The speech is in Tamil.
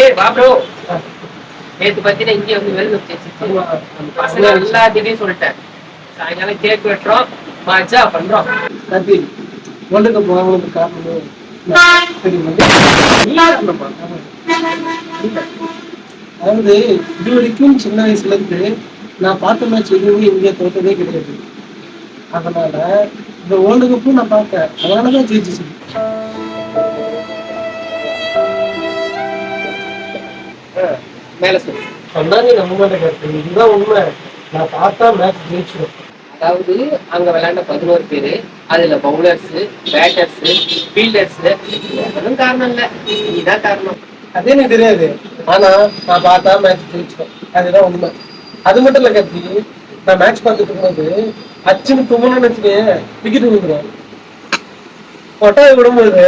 ஏய் வா ப்ரோ. நேத்து பத்தின இங்க வந்து வெல்ல பசங்க எல்லாத்தையும் சொல்லிட்டேன். சாயங்காலம் கேக் வெட்டுறோம், மஜா பண்றோம். கத்தி ஒன்றுக்கு போகிறதுக்கு காரணம் தெரியுமா? அதாவது இது வரைக்கும் சின்ன வயசுல இருந்து நான் பார்த்த மேட்ச் எதுவுமே இந்தியா தோற்றதே கிடையாது. அதனால இந்த வேர்ல்டு கப்பும் நான் பார்த்தேன், அதனாலதான் ஜெயிச்சிச்சு. மேல சொல்லு. சொன்னா நீ நம்ப மாட்டே கருத்து, இதுதான் உண்மை. நான் பார்த்தா மேட்ச் ஜெயிச்சிடும். அதாவது அங்க விளையாண்ட 11 பேரு, அதுல பவுலர்ஸ், பேட்டர்ஸ், ஃபீல்டர்ஸ், ஒன்றும் காரணம் இல்ல, நீதான் காரணம். அதே எனக்கு தெரியாது, ஆனா நான் பார்த்தா மேட்ச் ஜெயிச்சிடும், அதுதான் உண்மை. அது மட்டும் இல்ல கத்தி, நான் மேட்ச் பார்த்துட்டு இருக்கும்போது அச்சுன்னு தும்மணும்னு வச்சுக்கேன், விக்கெட் விழுந்துடும். கொட்டாய் விடும்போது